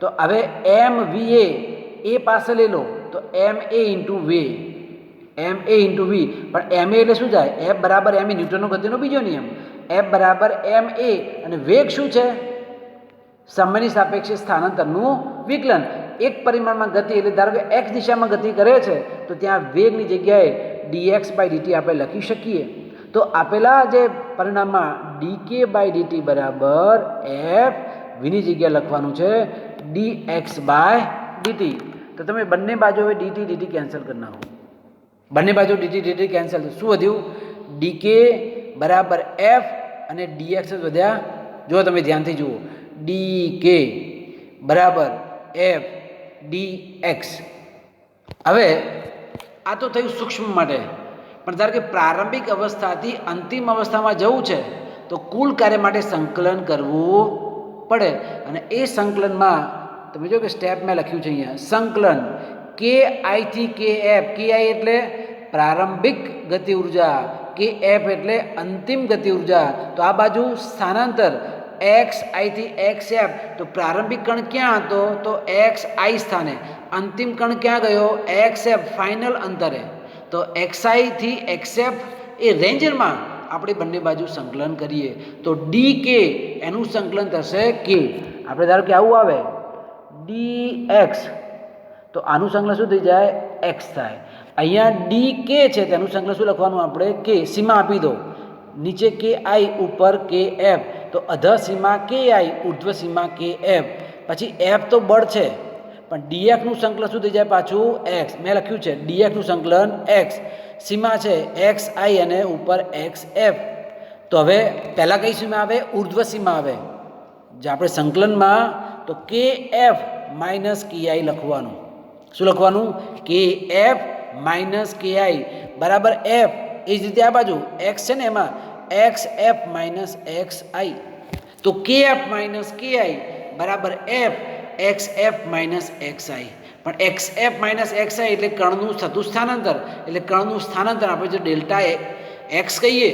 તો હવે mva એ પાસે લઈ લો તો ma × v, પણ ma એટલે શું થાય? F બરાબર ma, ન્યૂટનનો ગતિનો બીજો નિયમ. F બરાબર ma અને વેગ શું છે? સમયની સાપેક્ષે સ્થાનાંતરનું વિકલન. એક પરિમાણમાં ગતિ એટલે ધારો કે x દિશામાં ગતિ કરે છે તો ત્યાં વેગની જગ્યાએ dx/dt આપણે લખી શકીએ. તો આપેલા જે પરિણામમાં dk/dt બરાબર f v ની જગ્યાએ લખવાનું છે dx/dt. તો તમે બંને બાજુ હવે dt કેન્સલ કરી નાખો. બંને બાજુ dt કેન્સલ. શું વધ્યું? dk બરાબર f અને dx જ વધ્યા. જો તમે ધ્યાનથી જુઓ, dk બરાબર f dx. હવે આ તો થયું સૂક્ષ્મ માટે, પણ ધારો કે પ્રારંભિક અવસ્થાથી અંતિમ અવસ્થામાં જવું છે તો કુલ કાર્ય માટે સંકલન કરવું પડે. અને એ સંકલનમાં તમે જો કે સ્ટેપ મેં લખ્યું છે અહીંયા, સંકલન ki થી kf. ki એટલે પ્રારંભિક ગતિ ઉર્જા, kf એટલે અંતિમ ગતિ ઉર્જા. તો આ બાજુ સ્થાનાંતર xi થી xf. તો પ્રારંભિક કણ ક્યાં હતો? તો xi સ્થાને. અંતિમ કણ ક્યાં ગયો? xf ફાઇનલ અંતરે. તો xi થી xf એ રેન્જરમાં આપણે બંને બાજુ સંકલન કરીએ તો dk એનું સંકલન થશે k. આપણે ધારો કે આવું આવે dx, તો આનું સંકલન શું થઈ જાય? x થાય. અહીંયા dk છે તેનું સંકલન શું લખવાનું આપણે? k. સીમા આપી દો, નીચે ki ઉપર kf, તો અધઃ સીમા ki, ઉર્ધ્વ સીમા kf. પછી f તો બળ છે, પણ df નું સંકલન શું થઈ જાય? પાછું x. મેં લખ્યું છે df નું સંકલન x. સીમા છે xi અને ઉપર xf. તો હવે પહેલાં કઈ સીમા આવે? ઉર્ધ્વ સીમા આવે. જે આપણે સંકલનમાં તો kf માઇનસ ki લખવાનું. શું લખવાનું? kf માઇનસ ki બરાબર f. એ જ રીતે આ બાજુ x છે ને, એમાં xf માઇનસ xi. તો kf માઇનસ ki બરાબર f xf માઇનસ xi. પણ xf માઇનસ xi એટલે કણનું થતું સ્થાનાંતર. એટલે કણનું સ્થાનાંતર આપણે જો ડેલ્ટા x કહીએ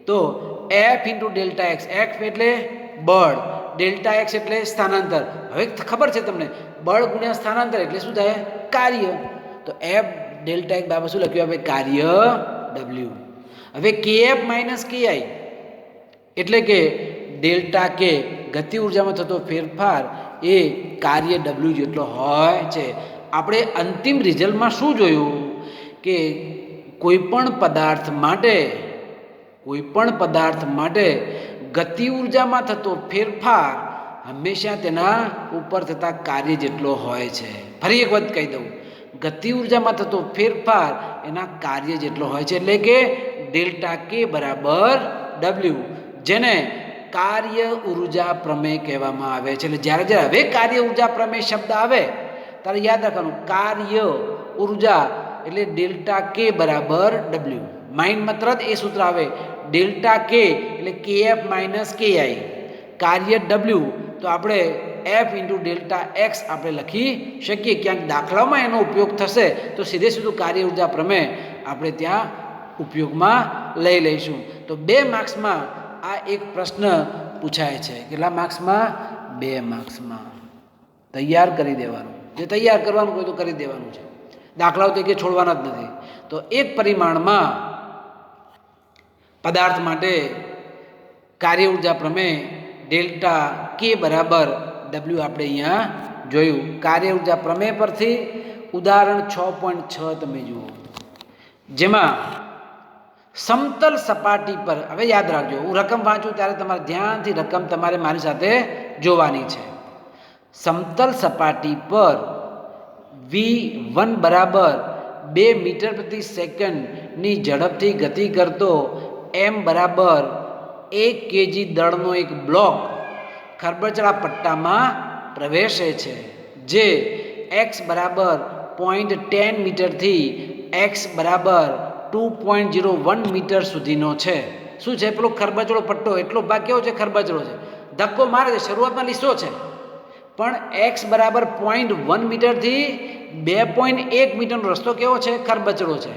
તો f × ડેલ્ટા x. f એટલે બળ, ડેલ્ટા x એટલે સ્થાનાંતર. હવે ખબર છે તમને, બળ ગુણ્યા સ્થાનાંતર એટલે શું થાય? કાર્ય. તો f ડેલ્ટા એક બરાબર શું લખ્યું આપણે કાર્ય ડબલ્યુ. હવે કે એફ માઇનસ કે આઈ એટલે કે ડેલ્ટા કે ગતિ ઉર્જામાં થતો ફેરફાર એ કાર્ય ડબલ્યુ જેટલો હોય છે. આપણે અંતિમ રિઝલ્ટમાં શું જોયું કે કોઈપણ પદાર્થ માટે ગતિ ઉર્જામાં થતો ફેરફાર હંમેશા તેના ઉપર થતા કાર્ય જેટલો હોય છે. ફરી એક વખત કહી દઉં, ગતિ ઉર્જામાં થતો ફેરફાર એના કાર્ય જેટલો હોય છે, એટલે કે ડેલ્ટા કે બરાબર ડબલ્યુ, જેને કાર્ય ઉર્જા પ્રમેય કહેવામાં આવે છે. એટલે જ્યારે જ્યારે હવે કાર્ય ઉર્જા પ્રમેય શબ્દ આવે ત્યારે યાદ રાખવાનું, કાર્ય ઉર્જા એટલે ડેલ્ટા કે બરાબર ડબલ્યુ. માઇન્ડમાં તરત એ સૂત્ર આવે, ડેલ્ટા કે એટલે કે એફ માઇનસ કે આઈ, કાર્ય ડબલ્યુ તો આપણે એફ ઇન્ટુ ડેલ્ટા એક્સ આપણે લખી શકીએ. ક્યાંક દાખલામાં એનો ઉપયોગ થશે તો સીધે સીધું કાર્ય ઉર્જા પ્રમેય આપણે ત્યાં ઉપયોગમાં લઈ લઈશું. તો 2 માર્ક્સમાં આ એક પ્રશ્ન પૂછાય છે. કેટલા માર્ક્સમાં? 2 માર્ક્સમાં. તૈયાર કરી દેવાનું, જે તૈયાર કરવાનું હોય તો કરી દેવાનું છે. દાખલાઓ તો કે છોડવાના જ નથી. તો એક પરિમાણમાં પદાર્થ માટે કાર્ય ઉર્જા પ્રમેય ડેલ્ટા કે બરાબર ડબલ્યુ આપણે અહીંયા જોયું. કાર્ય ઉર્જા પ્રમેય પરથી ઉદાહરણ 6.6 તમે જુઓ, જેમાં સમતલ સપાટી પર, હવે યાદ રાખજો, હું રકમ વાંચું ત્યારે તમારે ધ્યાનથી રકમ તમારે મારી સાથે જોવાની છે. સમતલ સપાટી પર v1 બરાબર 2 મીટર પ્રતિ સેકન્ડની ઝડપથી ગતિ કરતો m બરાબર 1 કેજી દળનો એક બ્લોક ખરબચડા પટ્ટામાં પ્રવેશે છે, જે x બરાબર 0.10 મીટરથી x બરાબર 2.01 મીટર સુધીનો છે. શું છે? પેલો ખરબચડો પટ્ટો, એટલો ભાગ કેવો છે? ખરબચડો છે. ધક્કો મારે છે, શરૂઆતમાં લીસો છે, પણ x બરાબર 0.1 મીટરથી 2.1 મીટરનો રસ્તો કેવો છે? ખરબચડો છે.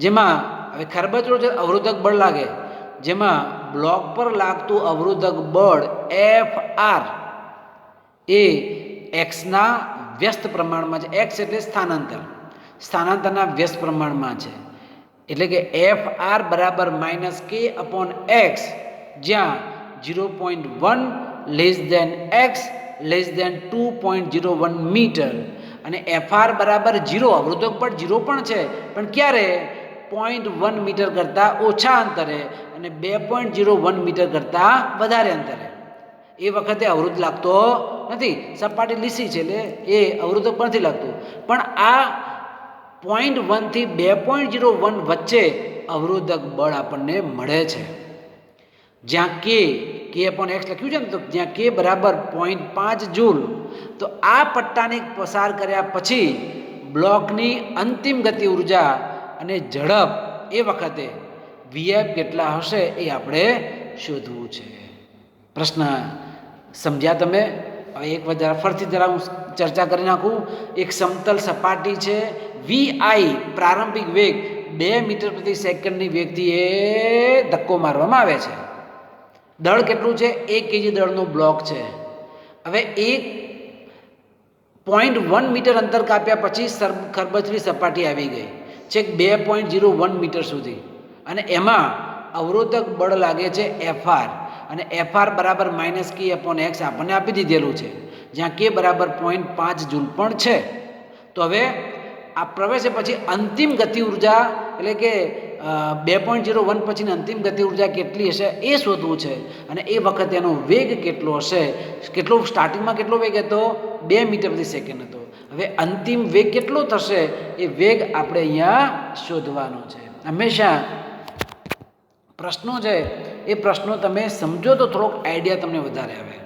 જેમાં હવે ખરબચડો છે, અવરોધક બળ લાગે, જેમાં બ્લોક પર લાગતું અવરોધક બળ Fr એ એક્સના વ્યસ્ત પ્રમાણમાં છે. એક્સ એટલે સ્થાનાંતરના વ્યસ્ત પ્રમાણમાં છે. એટલે કે Fr બરાબર -k/x, જ્યાં 0.1 less than x less than 2.01 metre, અને Fr બરાબર 0, અવરોધક બળ 0 પણ છે, પણ ક્યારે? 0.1 મીટર કરતાં ઓછા અંતરે અને 2.01 મીટર કરતાં વધારે અંતરે. એ વખતે અવરોધ લાગતો નથી, સપાટી લીસી છે એટલે એ અવરોધક પણ નથી લાગતું. પણ આ 0.1 થી 2.01 વચ્ચે અવરોધક બળ આપણને મળે છે. જ્યાં k/x લખ્યું છે ને, તો જ્યાં k બરાબર 0.5 જૂલ, તો આ પટ્ટાને પસાર કર્યા પછી બ્લોકની અંતિમ ગતિ ઉર્જા અને ઝડપ એ વખતે vf કેટલા હશે એ આપણે શોધવું છે. પ્રશ્ન સમજ્યા તમે? હવે એક વાર ફરીથી જરા હું ચર્ચા કરી નાખું. એક સમતલ સપાટી છે, vi પ્રારંભિક વેગ 2 મીટર પ્રતિ સેકન્ડની વેગથી એ ધક્કો મારવામાં આવે છે. દળ કેટલું છે? 1 કેજી દળનો બ્લોક છે. હવે 1.1 મીટર અંતર કાપ્યા પછી ખરબચડી સપાટી આવી ગઈ છેક 2.01 મીટર સુધી, અને એમાં અવરોધક બળ લાગે છે Fr, અને Fr બરાબર -k/x આપણને આપી દીધેલું છે, જ્યાં k બરાબર 0.5 જૂલ પણ છે. તો હવે આ પ્રવેશે પછી અંતિમ ગતિ ઉર્જા એટલે કે 2.01 પછીની અંતિમ ગતિ ઉર્જા કેટલી હશે એ શોધવું છે. અને એ વખતે એનો વેગ કેટલો હશે? સ્ટાર્ટિંગમાં કેટલો વેગ હતો? 2 મીટર પ્રતિ સેકન્ડ હતો. હવે અંતિમ વેગ કેટલો થશે એ વેગ આપણે અહીંયા શોધવાનો છે. હંમેશા પ્રશ્નો છે એ પ્રશ્નો તમે સમજો તો થોડોક આઈડિયા તમને વધારે આવે.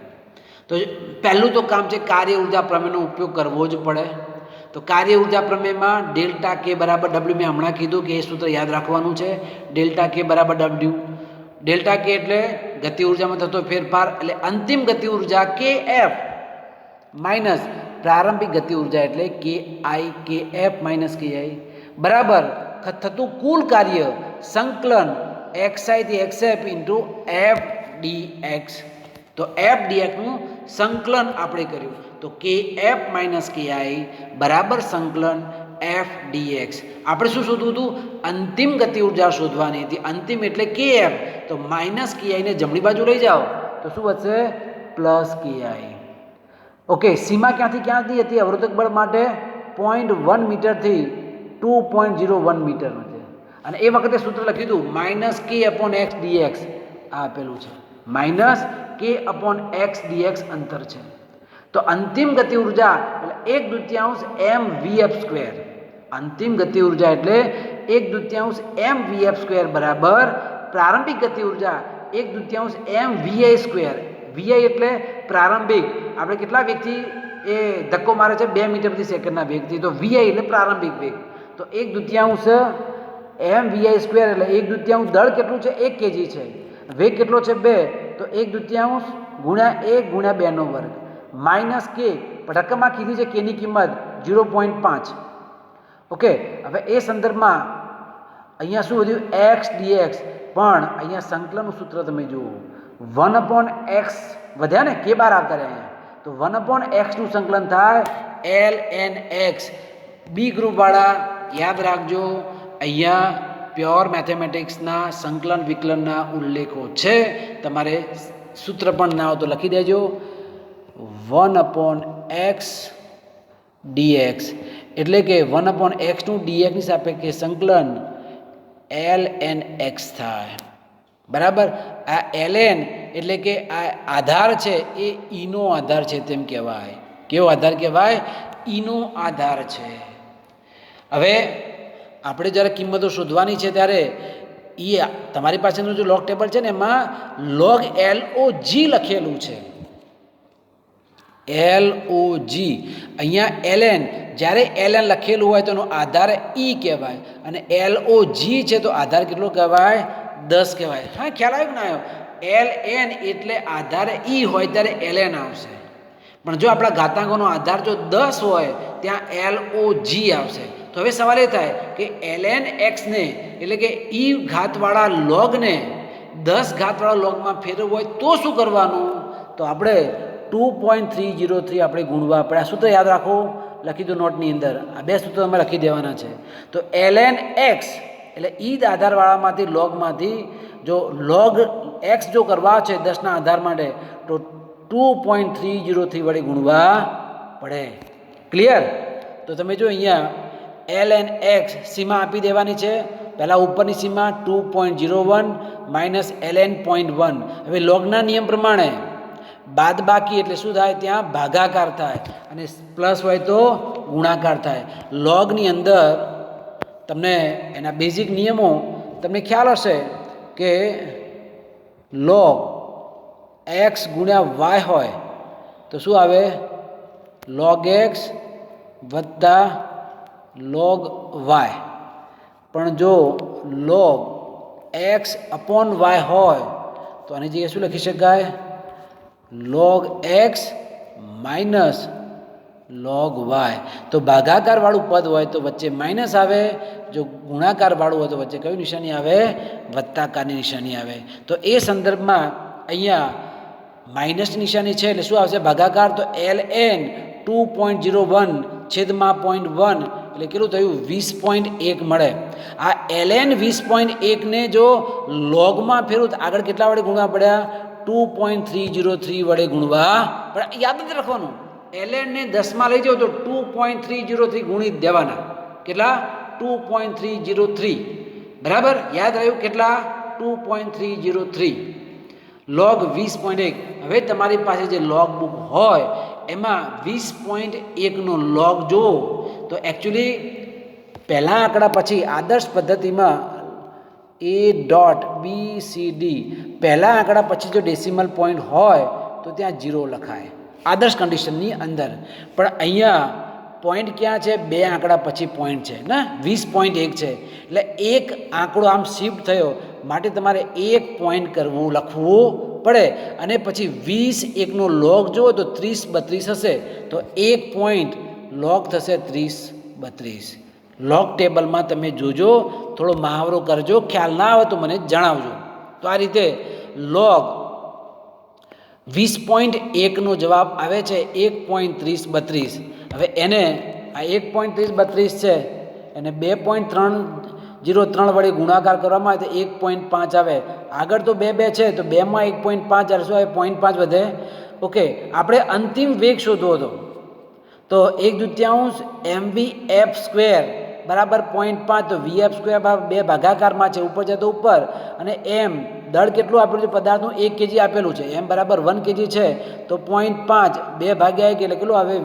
તો પહેલું તો કામ છે, કાર્ય ઉર્જા પ્રમેયનો ઉપયોગ કરવો જ પડે. તો કાર્ય ઉર્જા પ્રમેયમાં ડેલ્ટા કે બરાબર ડબલ્યુ, મેં હમણાં કીધું કે એ સૂત્ર યાદ રાખવાનું છે. ડેલ્ટા કે બરાબર ડબલ્યુ. ડેલ્ટા કે એટલે ગતિ ઉર્જામાં થતો ફેરફાર, એટલે અંતિમ ગતિ ઉર્જા kf માઇનસ પ્રારંભિક ગતિ ઉર્જા એટલે kf માઇનસ ki બરાબર થતું કુલ કાર્ય સંકલન xi થી xf ઇન્ટુ f dx. તો f dx નું સંકલન આપણે કર્યું, તો kf માઇનસ ki બરાબર સંકલન એફ ડીએક્સ. આપણે શું શોધવું હતું? અંતિમ ગતિ ઉર્જા શોધવાની હતી. અંતિમ એટલે કે એફ, તો માઇનસ કેઆઈને જમણી બાજુ લઈ જાઓ તો શું વધશે? Plus KI. ઓકે, સીમા ક્યાંથી ક્યાંથી હતી અવરોધક બળ માટે? 0.1 મીટરથી 2.01 મીટર છે. અને એ વખતે સૂત્ર લખ્યું હતું માઇનસ કે અપોન એક્સ ડીએક્સ. આ આપેલું છે માઇનસ કે અપોન એક્સ ડીએક્સ અંતર છે. તો અંતિમ ગતિ ઉર્જા એટલે 1/2 એમ વીએફ સ્ક્વેર. અંતિમ ગતિ ઉર્જા એટલે 1/2 એમ વીએફ સ્ક્વેર બરાબર પ્રારંભિક ગતિ ઉર્જા 1/2 એમ વીઆઈ સ્ક્વેર. વીઆઈ એટલે પ્રારંભિક. આપણે કેટલા વેગથી એ ધક્કો મારે છે? 2 મીટર પ્રતિ સેકન્ડના વેગથી. તો વીઆઈ એટલે પ્રારંભિક વેગ. તો 1/2 એમ વીઆઈ સ્ક્વેર એટલે 1/2 દળ કેટલું છે? 1 કેજી છે. વેગ કેટલો છે? 2. તો 1/2 ગુણ્યા 1 ગુણ્યા 2 નો વર્ગ માઇનસ કે રકમમાં કીધી છે કેની કિંમત 0.5. ઓકે, હવે એ સંદર્ભમાં અહીંયા શું વધ્યું? X D X. પણ અહીંયા સંકલનનું સૂત્ર તમે જુઓ 1/x વધ્યા ને, કે બાર આવતા રહ્યા. તો 1/x નું સંકલન થાય એલ એન એક્સ. બી ગ્રુપવાળા યાદ રાખજો, અહીંયા પ્યોર મેથેમેટિક્સના સંકલન વિકલનના ઉલ્લેખો છે. તમારે સૂત્ર પણ ના હોય તો લખી દેજો 1/x dx એટલે કે 1/x નું dx ની સાપેક્ષે સંકલન ln x થાય. બરાબર. આ ln એટલે કે આ આધાર છે એ ઈનો આધાર છે તેમ કહેવાય. કેવો આધાર કહેવાય? ઈનો આધાર છે. હવે આપણે જ્યારે કિંમતો શોધવાની છે ત્યારે તમારી પાસેનું જે લોગ ટેબલ છે ને એમાં લોગ LOG લખેલું છે. LOG. અહીંયા ln, જ્યારે ln લખેલું હોય તો એનો આધાર ઈ કહેવાય અને LOG છે તો આધાર કેટલો કહેવાય? 10 કહેવાય. હા, ખ્યાલ આવ્યો ના આવ્યો? ln એટલે આધાર ઈ હોય ત્યારે ln આવશે. પણ જો આપણા ઘાતાંકોનો આધાર જો 10 હોય ત્યાં LOG આવશે. તો હવે સવાલ એ થાય કે ln x ને એટલે કે ઈ ઘાતવાળા લોગને 10 ઘાતવાળા લોગમાં ફેરવવું હોય તો શું કરવાનું? તો આપણે 2.303 આપણે ગુણવા પડે. આ સૂત્ર યાદ રાખો, લખી દો નોટની અંદર. આ બે સૂત્રો અમે લખી દેવાના છે. તો ln x એટલે ઈ આધારવાળામાંથી લોગમાંથી જો લોગ x જો કરવા છે 10ના આધાર માટે તો 2.303 વડે ગુણવા પડે. ક્લિયર? તો તમે જો અહીંયા ln x સીમા આપી દેવાની છે. પહેલાં ઉપરની સીમા 2.01 માઇનસ ln 0.1. હવે લોગના નિયમ પ્રમાણે બાદ બાકી એટલે શું થાય? ત્યાં ભાગાકાર થાય અને પ્લસ હોય તો ગુણાકાર થાય. લોગની અંદર તમને એના બેઝિક નિયમો તમને ખ્યાલ હશે કે લોગ એક્સ ગુણ્યા વાય હોય તો શું આવે? લોગ એક્સ વત્તા લોગ વાય. પણ જો લોગ એક્સ અપોન વાય હોય તો આની જગ્યાએ શું લખી શકાય? Log X minus log Y. તો ભાગાકારવાળું પદ હોય તો વચ્ચે માઇનસ આવે, જો ગુણાકારવાળું હોય તો વચ્ચે કયું નિશાની આવે? વત્તાકારની નિશાની આવે. તો એ સંદર્ભમાં અહીંયા માઇનસ નિશાની છે એટલે શું આવશે? ભાગાકાર. તો ln 2.01 છેદમાં 0.1 એટલે કેટલું થયું? 20.1 મળે. આ ln 20.1 ને જો લોગમાં ફેરવું તો આગળ કેટલા વડે ગુણવા પડ્યા? 2.303 વડે ગુણવા પડે. યાદ નથી રાખવાનું. ln ને 10માં લઈ જાઓ તો 2.303 ગુણી દેવાના. કેટલા? 2.303. બરાબર? યાદ રહ્યું? કેટલા? 2.303 લોગ 20.1. હવે તમારી પાસે જે લોગ બુક હોય એમાં 20.1 નો લોગ જુઓ તો એકચ્યુઅલી પહેલા આંકડા પછી આદર્શ પદ્ધતિમાં A.BCD પહેલા આંકડા પછી જો ડેસિમલ પોઈન્ટ હોય તો ત્યાં 0 લખાય આદર્શ કન્ડિશનની અંદર. પણ અહીંયા પોઈન્ટ ક્યાં છે? 2 આંકડા પછી પોઈન્ટ છે ને 20.1 છે એટલે એક આંકડો આમ શિફ્ટ થયો માટે તમારે એક પોઈન્ટ કરવું લખવું પડે. અને પછી 20 નો લોગ જુઓ તો 30-32 હશે તો એક પોઈન્ટ લોગ થશે 30-32. લોગ ટેબલમાં તમે જોજો, થોડો મહાવરો કરજો, ખ્યાલ ના આવે તો મને જણાવજો. તો આ રીતે લોગ 20.1 નો જવાબ આવે છે 1.3032. હવે એને આ 1.3032 છે એને 2.303 વડે ગુણાકાર કરવામાં આવે તો 1.5 આવે. આગળ તો 2 2 છે તો 2માં 1.5 એટલે શું આવે 0.5 વધે. ઓકે, આપણે અંતિમ વેગ શોધવો હતો તો 1/2 mvf² બરાબર 0.5 તો vf² બરાબર 2 ભાગાકારમાં છે, ઉપર જતો ઉપર અને m દળ કેટલું આપેલું છે પદાર્થનું 1 kg આપેલું છે, m બરાબર 1 kg છે તો 0.5 2 ભાગ્યા 1 એટલે કેટલું આવે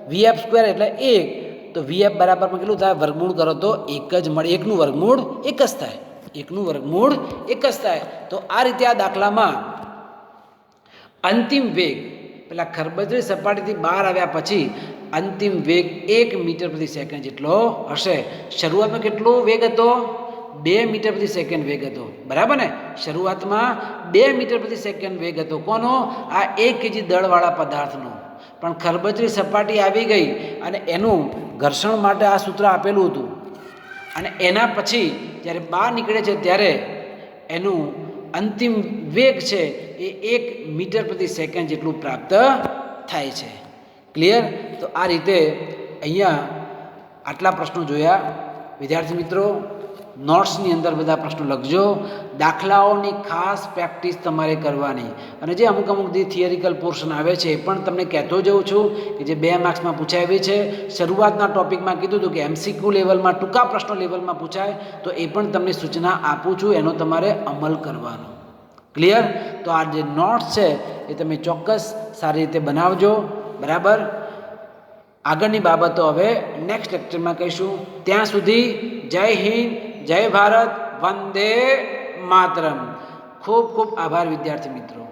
vf² એટલે 1 તો vf બરાબર કેટલું થાય વર્ગમૂળ કરો તો 1 જ મળે. 1નું વર્ગમૂળ 1 જ થાય, 1નું વર્ગમૂળ 1 જ થાય. તો આ રીતે આ દાખલામાં અંતિમ વેગ પેલા ખરબચડી સપાટીથી બહાર આવ્યા પછી અંતિમ વેગ 1 મીટર પ્રતિ સેકન્ડ જેટલો હશે. શરૂઆતમાં કેટલો વેગ હતો 2 મીટર પ્રતિ સેકન્ડ વેગ હતો, બરાબર ને. શરૂઆતમાં 2 મીટર પ્રતિ સેકન્ડ વેગ હતો કોનો? આ 1 kg દળવાળા પદાર્થનો. પણ ખરબચડી સપાટી આવી ગઈ અને એનું ઘર્ષણ માટે આ સૂત્ર આપેલું હતું અને એના પછી જ્યારે બહાર નીકળે છે ત્યારે એનું અંતિમ વેગ છે એ 1 મીટર પ્રતિ સેકન્ડ જેટલું પ્રાપ્ત થાય છે. ક્લિયર? તો આ રીતે અહીંયા આટલા પ્રશ્નો જોયા. વિદ્યાર્થી મિત્રો, નોટ્સની અંદર બધા પ્રશ્નો લખજો. દાખલાઓની ખાસ પ્રેક્ટિસ તમારે કરવાની અને જે અમુક જે થિયરિકલ પોર્શન આવે છે એ પણ તમને કહેતો જઉં છું કે જે 2 માર્ક્સમાં પૂછાવી છે. શરૂઆતના ટોપિકમાં કીધું હતું કે MCQ લેવલમાં ટૂંકા પ્રશ્નો લેવલમાં પૂછાય તો એ પણ તમને સૂચના આપું છું, એનો તમારે અમલ કરવાનો. ક્લિયર? તો આ જે નોટ્સ છે એ તમે ચોક્કસ સારી રીતે બનાવજો, બરાબર. આગળની બાબતો હવે નેક્સ્ટ લેક્ચરમાં કહીશું. ત્યાં સુધી જય હિન્દ, જય ભારત, વંદે માતરમ. ખૂબ ખૂબ આભાર વિદ્યાર્થી મિત્રો.